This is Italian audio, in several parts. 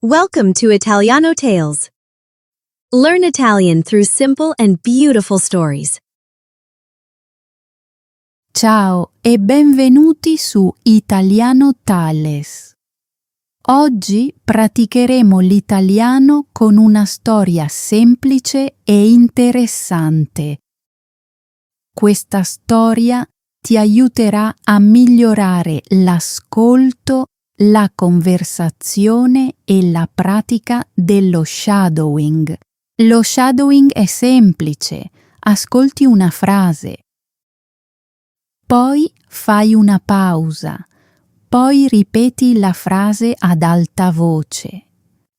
Welcome to Italiano Tales. Learn Italian through simple and beautiful stories. Ciao e benvenuti su Italiano Tales. Oggi praticheremo l'italiano con una storia semplice e interessante. Questa storia ti aiuterà a migliorare l'ascolto, la conversazione e la pratica dello shadowing. Lo shadowing è semplice. Ascolti una frase. Poi fai una pausa. Poi ripeti la frase ad alta voce.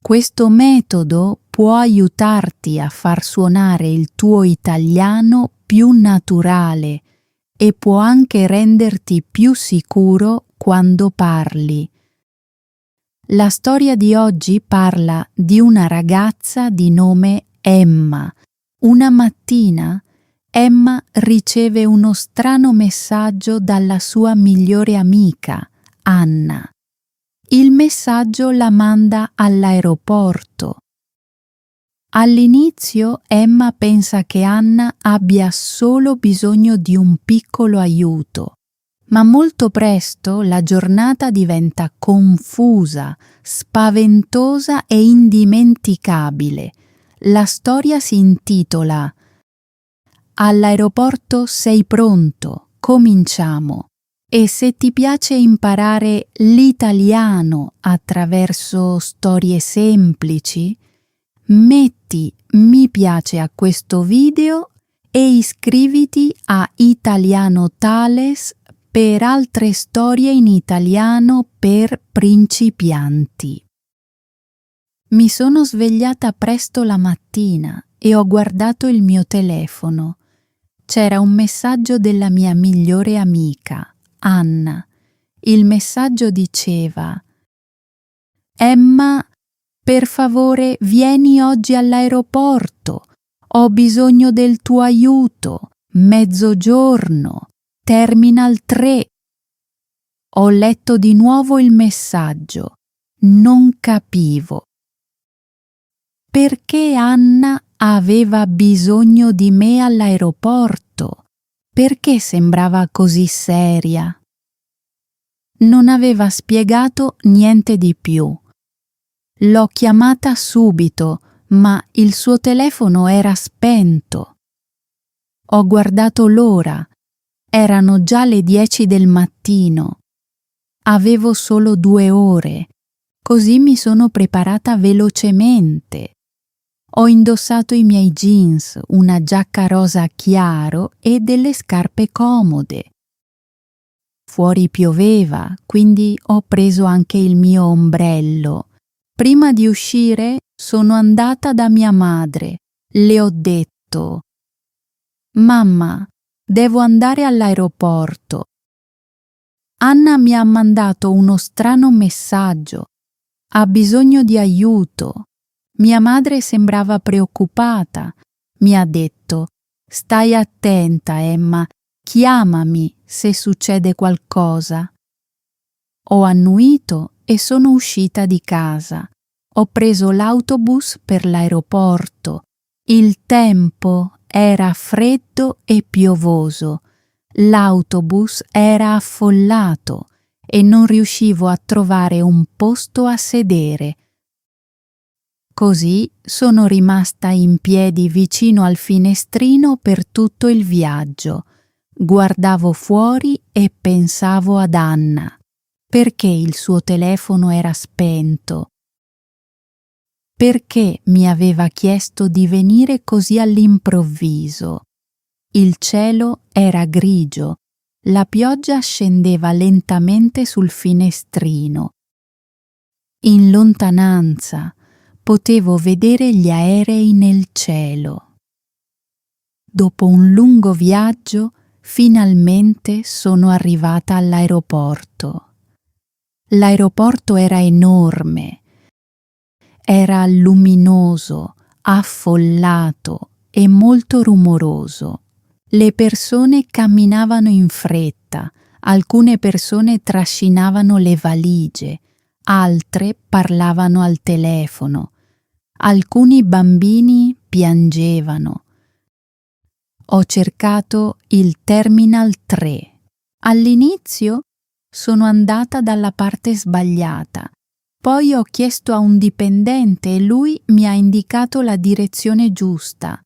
Questo metodo può aiutarti a far suonare il tuo italiano più naturale e può anche renderti più sicuro quando parli. La storia di oggi parla di una ragazza di nome Emma. Una mattina Emma riceve uno strano messaggio dalla sua migliore amica, Anna. Il messaggio la manda all'aeroporto. All'inizio Emma pensa che Anna abbia solo bisogno di un piccolo aiuto, ma molto presto la giornata diventa confusa, spaventosa e indimenticabile. La storia si intitola All'aeroporto sei pronto, cominciamo. E se ti piace imparare l'italiano attraverso storie semplici, metti mi piace a questo video e iscriviti a Italiano Tales per altre storie in italiano per principianti. Mi sono svegliata presto la mattina e ho guardato il mio telefono. C'era un messaggio della mia migliore amica, Anna. Il messaggio diceva: Emma, per favore vieni oggi all'aeroporto. Ho bisogno del tuo aiuto. Mezzogiorno. Terminal 3. Ho letto di nuovo il messaggio. Non capivo. Perché Anna aveva bisogno di me all'aeroporto? Perché sembrava così seria? Non aveva spiegato niente di più. L'ho chiamata subito, ma il suo telefono era spento. Ho guardato l'ora. Erano già le 10 del mattino. Avevo solo 2 ore, così mi sono preparata velocemente. Ho indossato i miei jeans, una giacca rosa chiaro e delle scarpe comode. Fuori pioveva, quindi ho preso anche il mio ombrello. Prima di uscire sono andata da mia madre. Le ho detto: Mamma, devo andare all'aeroporto. Anna mi ha mandato uno strano messaggio. Ha bisogno di aiuto. Mia madre sembrava preoccupata. Mi ha detto: Stai attenta, Emma, chiamami se succede qualcosa. Ho annuito e sono uscita di casa. Ho preso l'autobus per l'aeroporto. Il tempo era freddo e piovoso. L'autobus era affollato e non riuscivo a trovare un posto a sedere. Così sono rimasta in piedi vicino al finestrino per tutto il viaggio. Guardavo fuori e pensavo ad Anna. Perché il suo telefono era spento? Perché mi aveva chiesto di venire così all'improvviso? Il cielo era grigio, la pioggia scendeva lentamente sul finestrino. In lontananza potevo vedere gli aerei nel cielo. Dopo un lungo viaggio, finalmente sono arrivata all'aeroporto. L'aeroporto era enorme. Era luminoso, affollato e molto rumoroso. Le persone camminavano in fretta, alcune persone trascinavano le valigie, altre parlavano al telefono, alcuni bambini piangevano. Ho cercato il Terminal 3. All'inizio sono andata dalla parte sbagliata. Poi ho chiesto a un dipendente e lui mi ha indicato la direzione giusta.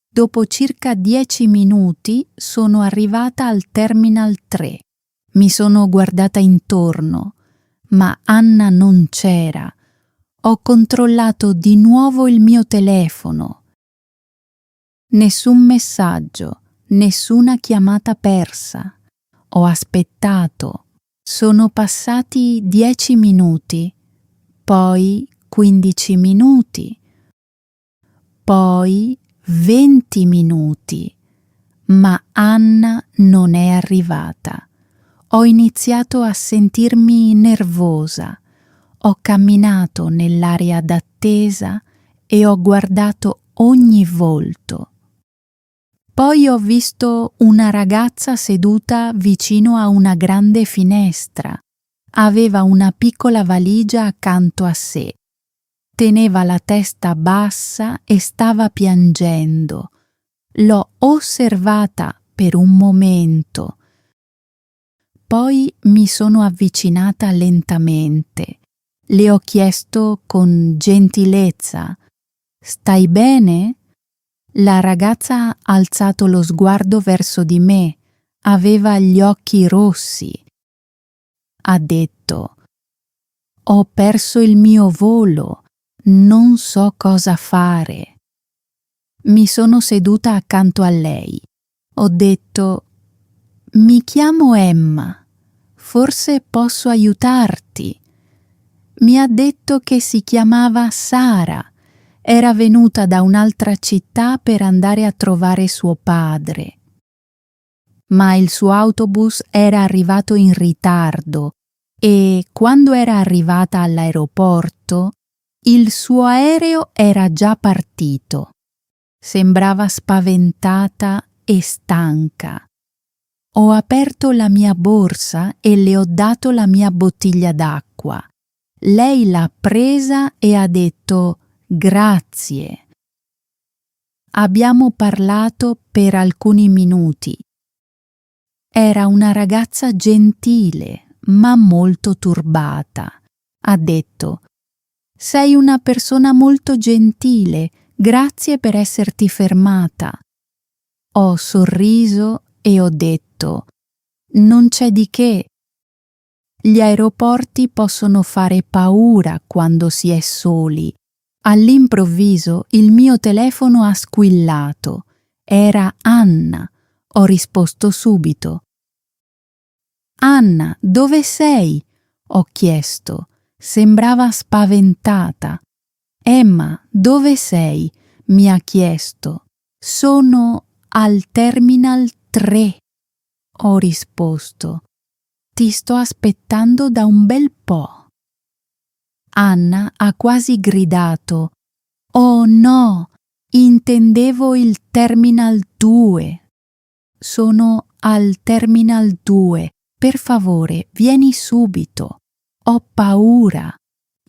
Dopo circa 10 minuti sono arrivata al Terminal 3. Mi sono guardata intorno, ma Anna non c'era. Ho controllato di nuovo il mio telefono. Nessun messaggio, nessuna chiamata persa. Ho aspettato. Sono passati 10 minuti, poi 15 minuti, poi 20 minuti, ma Anna non è arrivata. Ho iniziato a sentirmi nervosa. Ho camminato nell'area d'attesa e ho guardato ogni volto. Poi ho visto una ragazza seduta vicino a una grande finestra. Aveva una piccola valigia accanto a sé. Teneva la testa bassa e stava piangendo. L'ho osservata per un momento. Poi mi sono avvicinata lentamente. Le ho chiesto con gentilezza: «Stai bene?» La ragazza ha alzato lo sguardo verso di me. Aveva gli occhi rossi. Ha detto: «Ho perso il mio volo. Non so cosa fare». Mi sono seduta accanto a lei. Ho detto: «Mi chiamo Emma. Forse posso aiutarti». Mi ha detto che si chiamava Sara. Era venuta da un'altra città per andare a trovare suo padre. Ma il suo autobus era arrivato in ritardo e quando era arrivata all'aeroporto, il suo aereo era già partito. Sembrava spaventata e stanca. Ho aperto la mia borsa e le ho dato la mia bottiglia d'acqua. Lei l'ha presa e ha detto: «Grazie». Abbiamo parlato per alcuni minuti. Era una ragazza gentile, ma molto turbata. Ha detto: «Sei una persona molto gentile, grazie per esserti fermata». Ho sorriso e ho detto: «Non c'è di che. Gli aeroporti possono fare paura quando si è soli». All'improvviso il mio telefono ha squillato. Era Anna. Ho risposto subito. «Anna, dove sei?» Ho chiesto. Sembrava spaventata. «Emma, dove sei?» mi ha chiesto. «Sono al Terminal 3». Ho risposto. «Ti sto aspettando da un bel po'». Anna ha quasi gridato: «Oh no, intendevo il Terminal 2. Sono al Terminal 2, per favore, vieni subito. Ho paura».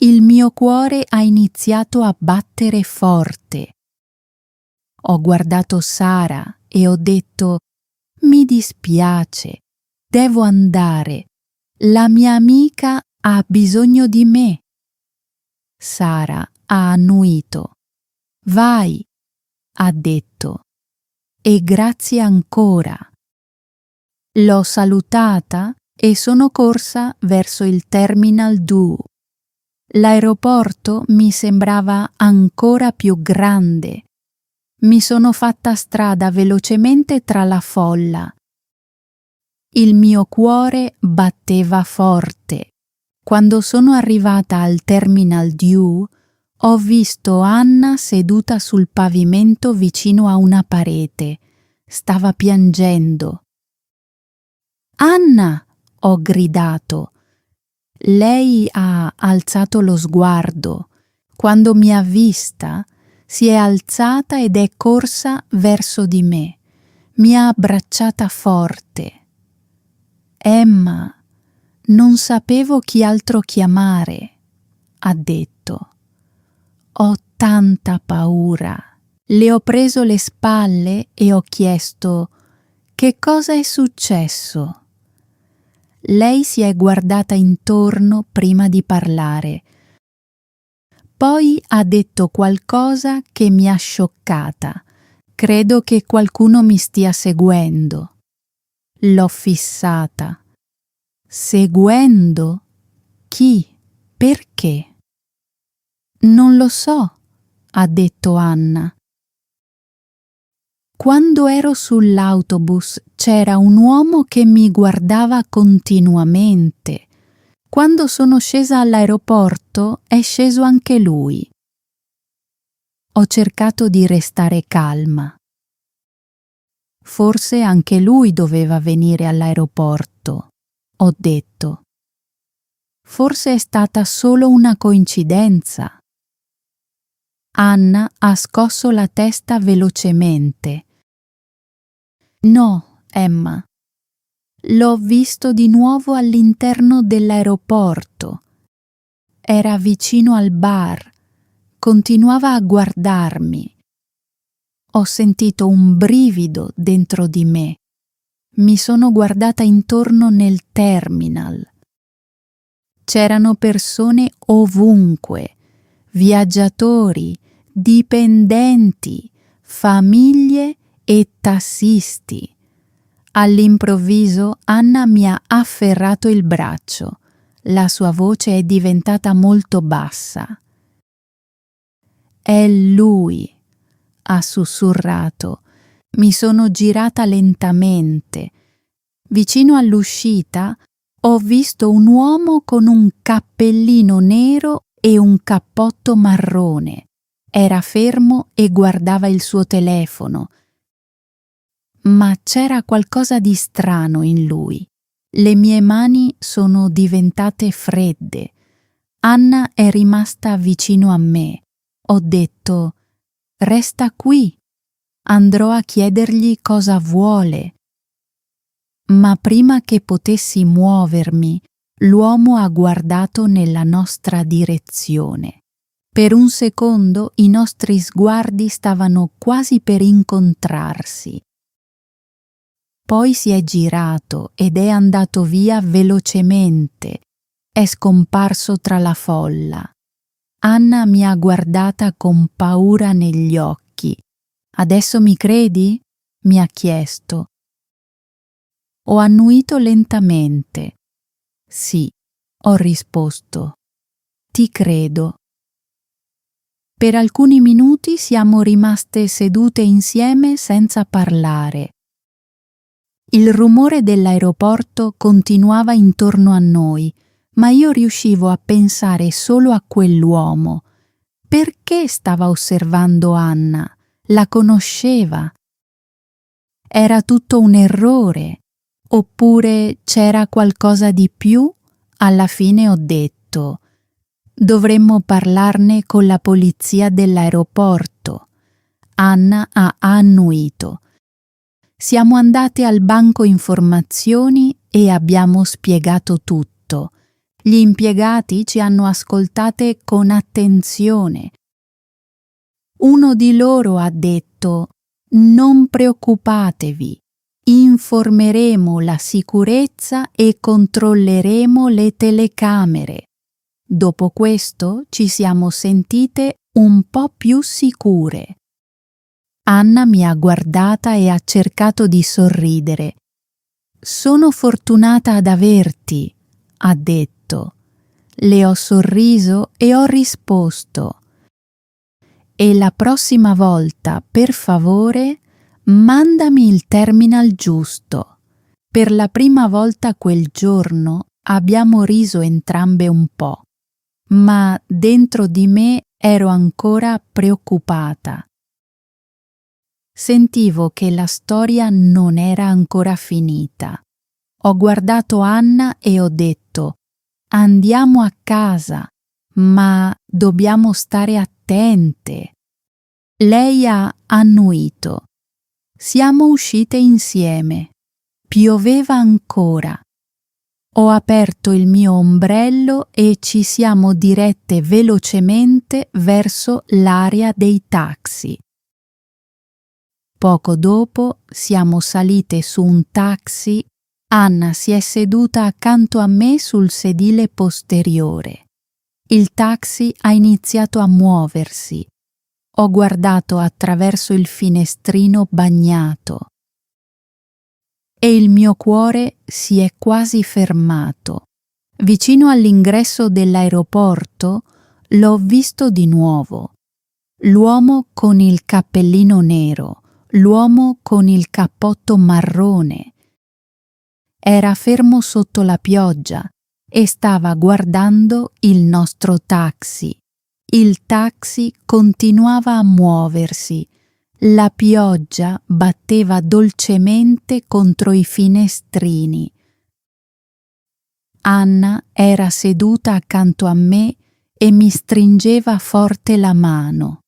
Il mio cuore ha iniziato a battere forte. Ho guardato Sara e ho detto: «Mi dispiace, devo andare. La mia amica ha bisogno di me». Sara ha annuito. «Vai», ha detto, «e grazie ancora». L'ho salutata e sono corsa verso il Terminal 2. L'aeroporto mi sembrava ancora più grande. Mi sono fatta strada velocemente tra la folla. Il mio cuore batteva forte. Quando sono arrivata al Terminal 2, ho visto Anna seduta sul pavimento vicino a una parete. Stava piangendo. «Anna!» ho gridato. Lei ha alzato lo sguardo. Quando mi ha vista, si è alzata ed è corsa verso di me. Mi ha abbracciata forte. «Emma, Non sapevo chi altro chiamare, ha detto. Ho tanta paura. Le ho preso le spalle e ho chiesto: che cosa è successo? Lei si è guardata intorno prima di parlare. Poi ha detto qualcosa che mi ha scioccata. Credo che qualcuno mi stia seguendo. L'ho fissata. Seguendo? Chi? Perché? Non lo so, ha detto Anna. Quando ero sull'autobus c'era un uomo che mi guardava continuamente. Quando sono scesa all'aeroporto è sceso anche lui. Ho cercato di restare calma. Forse anche lui doveva venire all'aeroporto, ho detto. Forse è stata solo una coincidenza. Anna ha scosso la testa velocemente. No, Emma. L'ho visto di nuovo all'interno dell'aeroporto. Era vicino al bar. Continuava a guardarmi. Ho sentito un brivido dentro di me. Mi sono guardata intorno nel terminal. C'erano persone ovunque, viaggiatori, dipendenti, famiglie e tassisti. All'improvviso Anna mi ha afferrato il braccio. La sua voce è diventata molto bassa. È lui, ha sussurrato. Mi sono girata lentamente. Vicino all'uscita ho visto un uomo con un cappellino nero e un cappotto marrone. Era fermo e guardava il suo telefono. Ma c'era qualcosa di strano in lui. Le mie mani sono diventate fredde. Anna è rimasta vicino a me. Ho detto: resta qui. Andrò a chiedergli cosa vuole. Ma prima che potessi muovermi, l'uomo ha guardato nella nostra direzione. Per un secondo i nostri sguardi stavano quasi per incontrarsi. Poi si è girato ed è andato via velocemente. È scomparso tra la folla. Anna mi ha guardata con paura negli occhi. Adesso mi credi? Mi ha chiesto. Ho annuito lentamente. Sì, ho risposto. Ti credo. Per alcuni minuti siamo rimaste sedute insieme senza parlare. Il rumore dell'aeroporto continuava intorno a noi, ma io riuscivo a pensare solo a quell'uomo. Perché stava osservando Anna? La conosceva? Era tutto un errore? Oppure c'era qualcosa di più? Alla fine ho detto: dovremmo parlarne con la polizia dell'aeroporto. Anna ha annuito. Siamo andate al banco informazioni e abbiamo spiegato tutto. Gli impiegati ci hanno ascoltate con attenzione. Uno di loro ha detto: non preoccupatevi, informeremo la sicurezza e controlleremo le telecamere. Dopo questo ci siamo sentite un po' più sicure. Anna mi ha guardata e ha cercato di sorridere. Sono fortunata ad averti, ha detto. Le ho sorriso e ho risposto: e la prossima volta, per favore, mandami il terminal giusto. Per la prima volta quel giorno abbiamo riso entrambe un po', ma dentro di me ero ancora preoccupata. Sentivo che la storia non era ancora finita. Ho guardato Anna e ho detto: andiamo a casa, ma dobbiamo stare attente. Lei ha annuito. Siamo uscite insieme. Pioveva ancora. Ho aperto il mio ombrello e ci siamo dirette velocemente verso l'area dei taxi. Poco dopo siamo salite su un taxi. Anna si è seduta accanto a me sul sedile posteriore. Il taxi ha iniziato a muoversi. Ho guardato attraverso il finestrino bagnato e il mio cuore si è quasi fermato. Vicino all'ingresso dell'aeroporto l'ho visto di nuovo. L'uomo con il cappellino nero, l'uomo con il cappotto marrone. Era fermo sotto la pioggia e stava guardando il nostro taxi. Il taxi continuava a muoversi. La pioggia batteva dolcemente contro i finestrini. Anna era seduta accanto a me e mi stringeva forte la mano.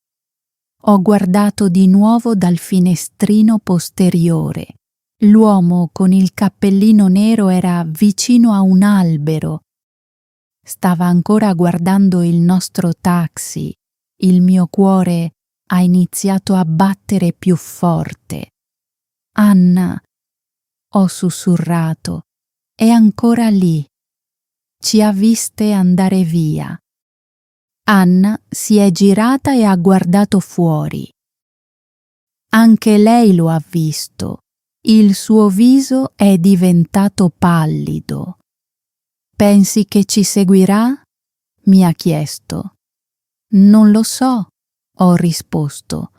Ho guardato di nuovo dal finestrino posteriore. L'uomo con il cappellino nero era vicino a un albero. Stava ancora guardando il nostro taxi. Il mio cuore ha iniziato a battere più forte. Anna, ho sussurrato, è ancora lì. Ci ha viste andare via. Anna si è girata e ha guardato fuori. Anche lei lo ha visto. Il suo viso è diventato pallido. Pensi che ci seguirà? Mi ha chiesto. Non lo so, ho risposto.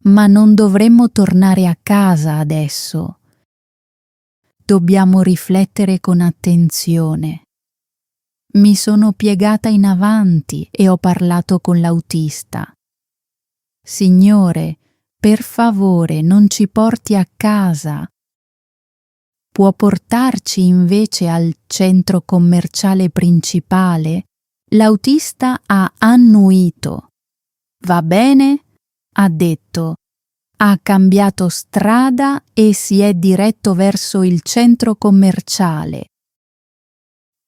Ma non dovremmo tornare a casa adesso. Dobbiamo riflettere con attenzione. Mi sono piegata in avanti e ho parlato con l'autista. Signore, per favore, non ci porti a casa. Può portarci invece al centro commerciale principale? L'autista ha annuito. Va bene? Ha detto. Ha cambiato strada e si è diretto verso il centro commerciale.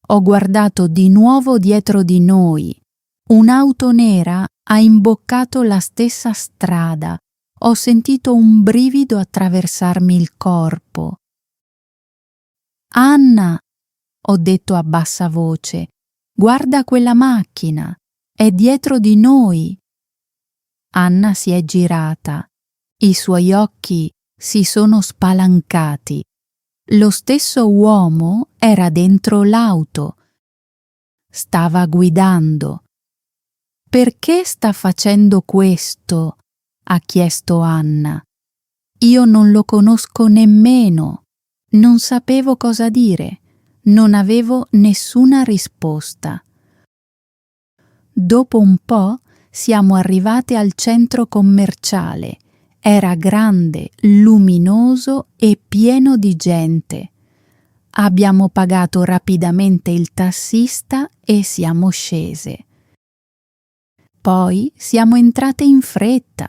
Ho guardato di nuovo dietro di noi. Un'auto nera ha imboccato la stessa strada. Ho sentito un brivido attraversarmi il corpo. Anna, ho detto a bassa voce, guarda quella macchina, è dietro di noi. Anna si è girata. I suoi occhi si sono spalancati. Lo stesso uomo era dentro l'auto. Stava guidando. Perché sta facendo questo? Ha chiesto Anna. Io non lo conosco nemmeno. Non sapevo cosa dire. Non avevo nessuna risposta. Dopo un po' siamo arrivate al centro commerciale. Era grande, luminoso e pieno di gente. Abbiamo pagato rapidamente il tassista e siamo scese. Poi siamo entrate in fretta.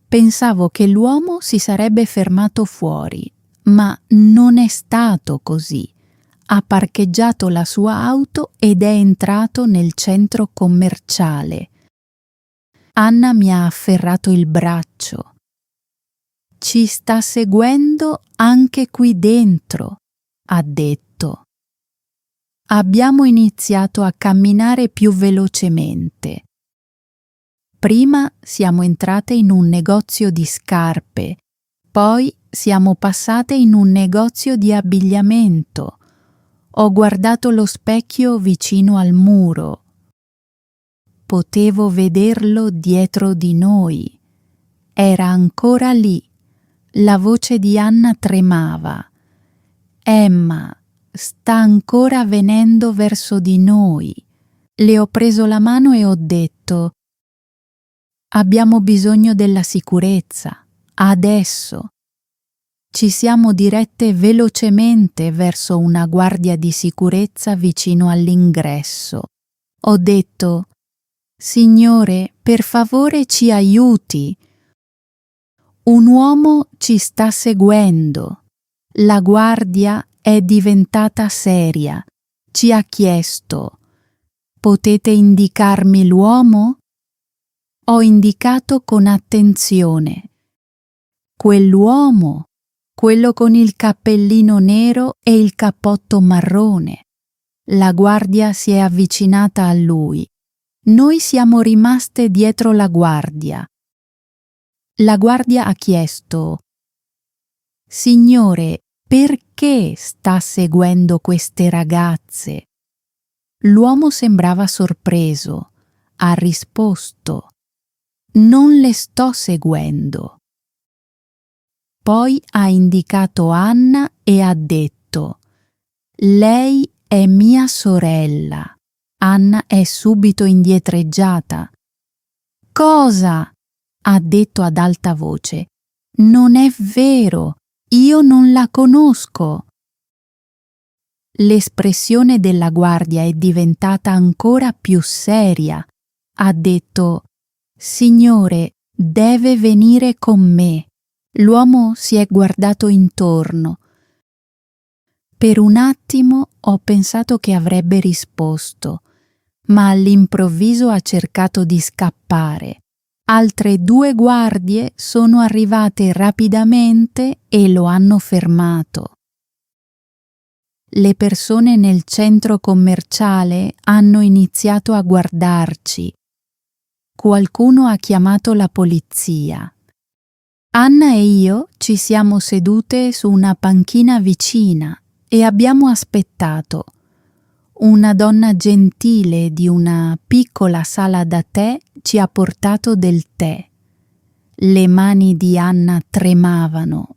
Pensavo che l'uomo si sarebbe fermato fuori, ma non è stato così. Ha parcheggiato la sua auto ed è entrato nel centro commerciale. Anna mi ha afferrato il braccio. Ci sta seguendo anche qui dentro, ha detto. Abbiamo iniziato a camminare più velocemente. Prima siamo entrate in un negozio di scarpe, poi siamo passate in un negozio di abbigliamento. Ho guardato lo specchio vicino al muro. Potevo vederlo dietro di noi. Era ancora lì. La voce di Anna tremava. Emma, sta ancora venendo verso di noi. Le ho preso la mano e ho detto: abbiamo bisogno della sicurezza, adesso. Ci siamo dirette velocemente verso una guardia di sicurezza vicino all'ingresso. Ho detto: Signore, per favore ci aiuti. Un uomo ci sta seguendo. La guardia è diventata seria. Ci ha chiesto: potete indicarmi l'uomo? Ho indicato con attenzione. Quell'uomo, quello con il cappellino nero e il cappotto marrone. La guardia si è avvicinata a lui. Noi siamo rimaste dietro la guardia. La guardia ha chiesto: Signore, perché sta seguendo queste ragazze? L'uomo sembrava sorpreso. Ha risposto: non le sto seguendo. Poi ha indicato Anna e ha detto: lei è mia sorella. Anna è subito indietreggiata. Cosa? Ha detto ad alta voce. Non è vero, io non la conosco. L'espressione della guardia è diventata ancora più seria. Ha detto: Signore, deve venire con me. L'uomo si è guardato intorno. Per un attimo ho pensato che avrebbe risposto, ma all'improvviso ha cercato di scappare. Altre 2 guardie sono arrivate rapidamente e lo hanno fermato. Le persone nel centro commerciale hanno iniziato a guardarci. Qualcuno ha chiamato la polizia. Anna e io ci siamo sedute su una panchina vicina e abbiamo aspettato. Una donna gentile di una piccola sala da tè ci ha portato del tè. Le mani di Anna tremavano.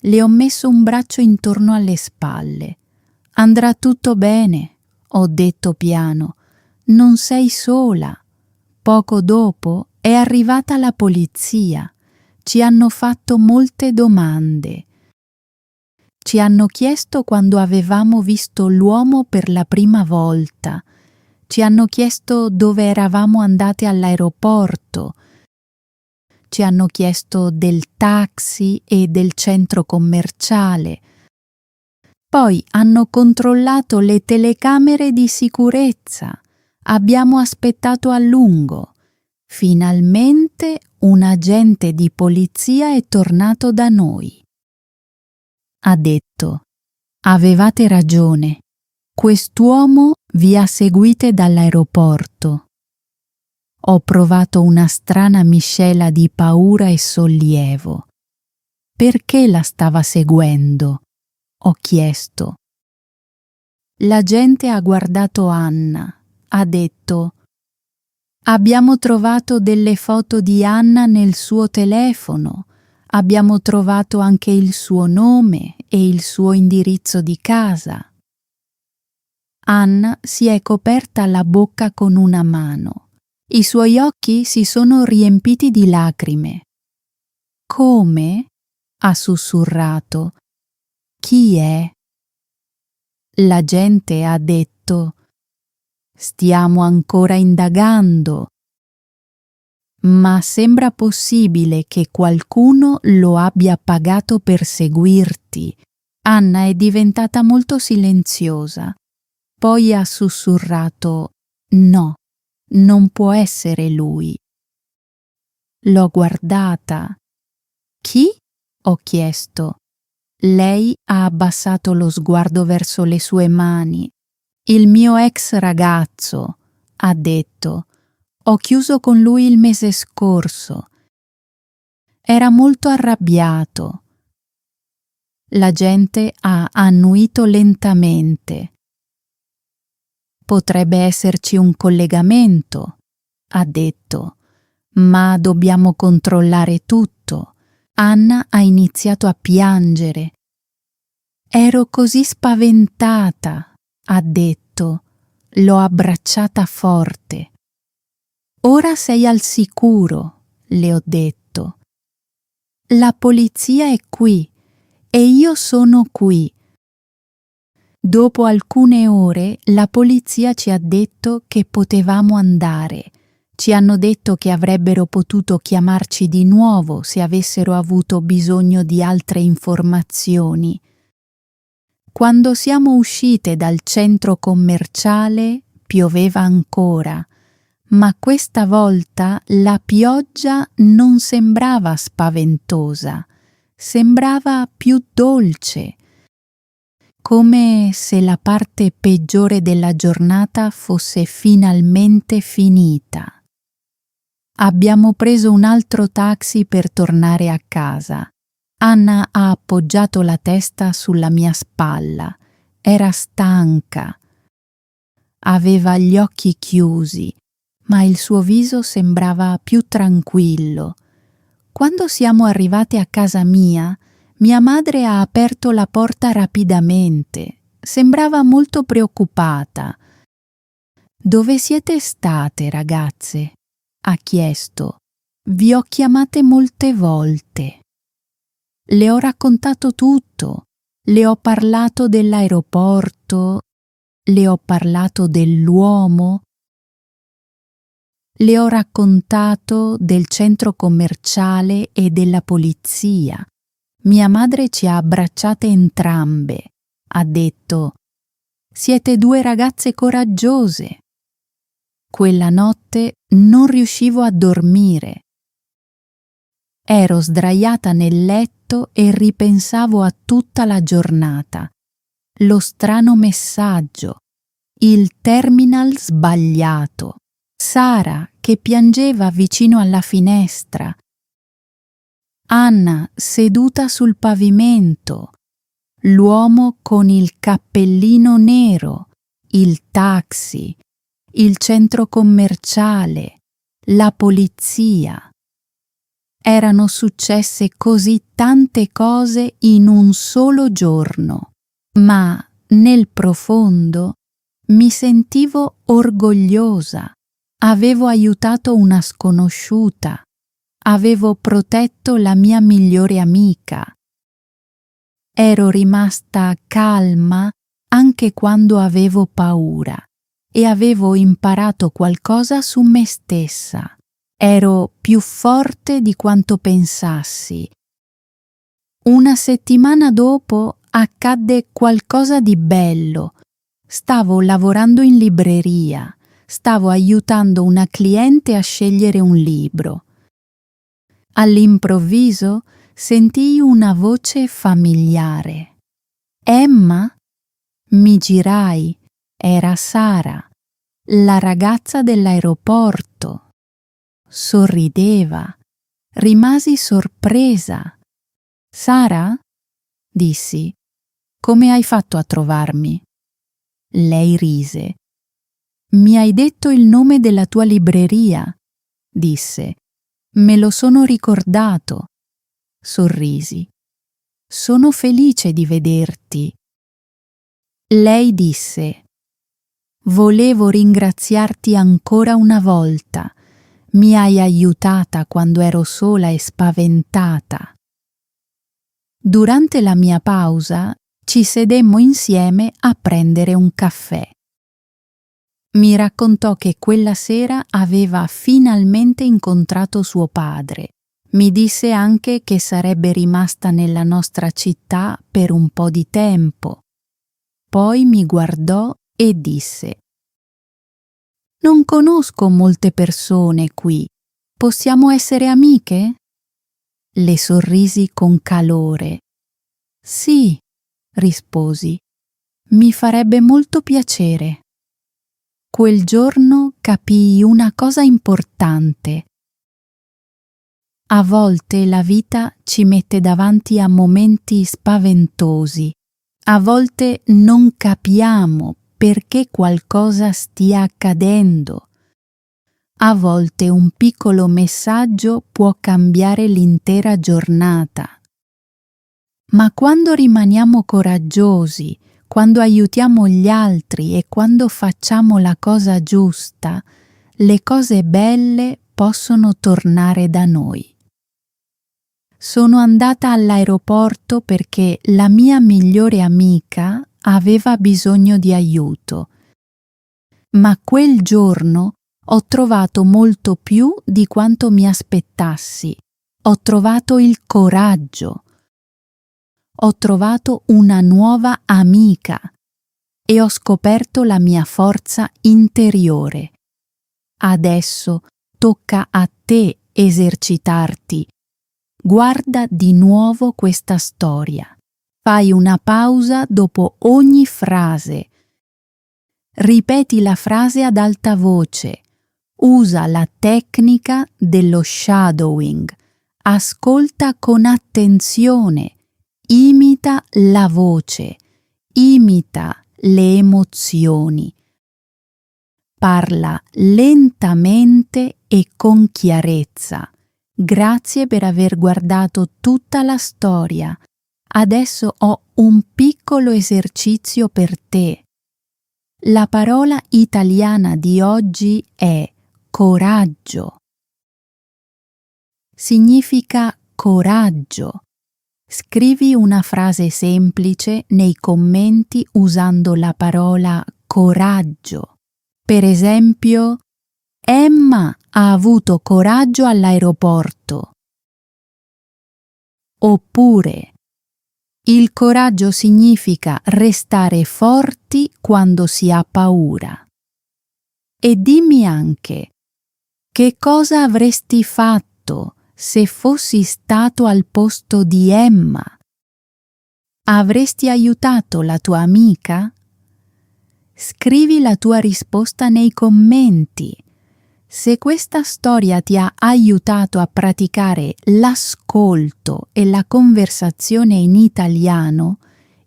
Le ho messo un braccio intorno alle spalle. Andrà tutto bene, ho detto piano. Non sei sola. Poco dopo è arrivata la polizia. Ci hanno fatto molte domande. Ci hanno chiesto quando avevamo visto l'uomo per la prima volta. Ci hanno chiesto dove eravamo andate all'aeroporto. Ci hanno chiesto del taxi e del centro commerciale. Poi hanno controllato le telecamere di sicurezza. Abbiamo aspettato a lungo. Finalmente un agente di polizia è tornato da noi. Ha detto: avevate ragione. Quest'uomo vi ha seguite dall'aeroporto. Ho provato una strana miscela di paura e sollievo. Perché la stava seguendo? Ho chiesto. L'agente ha guardato Anna. Ha detto: abbiamo trovato delle foto di Anna nel suo telefono. Abbiamo trovato anche il suo nome e il suo indirizzo di casa. Anna si è coperta la bocca con una mano. I suoi occhi si sono riempiti di lacrime. Come? Ha sussurrato. Chi è? L'agente ha detto: stiamo ancora indagando. Ma sembra possibile che qualcuno lo abbia pagato per seguirti. Anna è diventata molto silenziosa. Poi ha sussurrato: no, non può essere lui. L'ho guardata. Chi? Ho chiesto. Lei ha abbassato lo sguardo verso le sue mani. Il mio ex ragazzo, ha detto. Ho chiuso con lui il mese scorso. Era molto arrabbiato. L'agente ha annuito lentamente. Potrebbe esserci un collegamento, ha detto, ma dobbiamo controllare tutto. Anna ha iniziato a piangere. Ero così spaventata, ha detto. L'ho abbracciata forte. Ora sei al sicuro, le ho detto. La polizia è qui e io sono qui. Dopo alcune ore la polizia ci ha detto che potevamo andare. Ci hanno detto che avrebbero potuto chiamarci di nuovo se avessero avuto bisogno di altre informazioni. Quando siamo uscite dal centro commerciale pioveva ancora, ma questa volta la pioggia non sembrava spaventosa, sembrava più dolce, come se la parte peggiore della giornata fosse finalmente finita. Abbiamo preso un altro taxi per tornare a casa. Anna ha appoggiato la testa sulla mia spalla. Era stanca. Aveva gli occhi chiusi, ma il suo viso sembrava più tranquillo. Quando siamo arrivate a casa mia madre ha aperto la porta rapidamente. Sembrava molto preoccupata. «Dove siete state, ragazze?» ha chiesto. «Vi ho chiamate molte volte». Le ho raccontato tutto. Le ho parlato dell'aeroporto, le ho parlato dell'uomo, le ho raccontato del centro commerciale e della polizia. Mia madre ci ha abbracciate entrambe. Ha detto: «Siete due ragazze coraggiose». Quella notte non riuscivo a dormire. Ero sdraiata nel letto e ripensavo a tutta la giornata. Lo strano messaggio, il terminal sbagliato, Sara che piangeva vicino alla finestra, Anna seduta sul pavimento, l'uomo con il cappellino nero, il taxi, il centro commerciale, la polizia. Erano successe così tante cose in un solo giorno, ma nel profondo mi sentivo orgogliosa. Avevo aiutato una sconosciuta. Avevo protetto la mia migliore amica. Ero rimasta calma anche quando avevo paura e avevo imparato qualcosa su me stessa. Ero più forte di quanto pensassi. Una settimana dopo accadde qualcosa di bello. Stavo lavorando in libreria. Stavo aiutando una cliente a scegliere un libro. All'improvviso sentii una voce familiare. «Emma?» Mi girai. Era Sara, la ragazza dell'aeroporto. Sorrideva. Rimasi sorpresa. «Sara?» dissi. «Come hai fatto a trovarmi?» Lei rise. «Mi hai detto il nome della tua libreria?» disse. «Me lo sono ricordato». Sorrisi. «Sono felice di vederti». Lei disse: «Volevo ringraziarti ancora una volta. Mi hai aiutata quando ero sola e spaventata». Durante la mia pausa ci sedemmo insieme a prendere un caffè. Mi raccontò che quella sera aveva finalmente incontrato suo padre. Mi disse anche che sarebbe rimasta nella nostra città per un po' di tempo. Poi mi guardò e disse: «Non conosco molte persone qui. Possiamo essere amiche?» Le sorrisi con calore. «Sì», risposi, «mi farebbe molto piacere». Quel giorno capii una cosa importante. A volte la vita ci mette davanti a momenti spaventosi. A volte non capiamo perché qualcosa stia accadendo. A volte un piccolo messaggio può cambiare l'intera giornata. Ma quando rimaniamo coraggiosi, quando aiutiamo gli altri e quando facciamo la cosa giusta, le cose belle possono tornare da noi. Sono andata all'aeroporto perché la mia migliore amica aveva bisogno di aiuto. Ma quel giorno ho trovato molto più di quanto mi aspettassi. Ho trovato il coraggio. ho trovato una nuova amica e ho scoperto la mia forza interiore. Adesso tocca a te esercitarti. Guarda di nuovo questa storia. Fai una pausa dopo ogni frase. Ripeti la frase ad alta voce. Usa la tecnica dello shadowing. Ascolta con attenzione. Imita la voce. Imita le emozioni. Parla lentamente e con chiarezza. Grazie per aver guardato tutta la storia. Adesso ho un piccolo esercizio per te. La parola italiana di oggi è coraggio. Significa coraggio. Scrivi una frase semplice nei commenti usando la parola coraggio. Per esempio, Emma ha avuto coraggio all'aeroporto. Oppure, il coraggio significa restare forti quando si ha paura. E dimmi anche, che cosa avresti fatto se fossi stato al posto di Emma? Avresti aiutato la tua amica? Scrivi la tua risposta nei commenti. Se questa storia ti ha aiutato a praticare l'ascolto e la conversazione in italiano,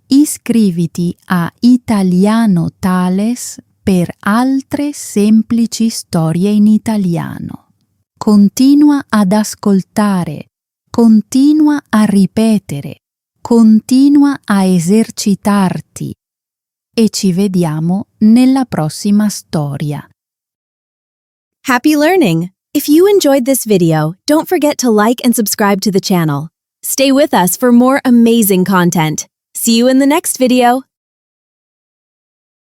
iscriviti a Italiano Thales per altre semplici storie in italiano. Continua ad ascoltare, continua a ripetere, continua a esercitarti e ci vediamo nella prossima storia. Happy learning! If you enjoyed this video, don't forget to like and subscribe to the channel. Stay with us for more amazing content. See you in the next video.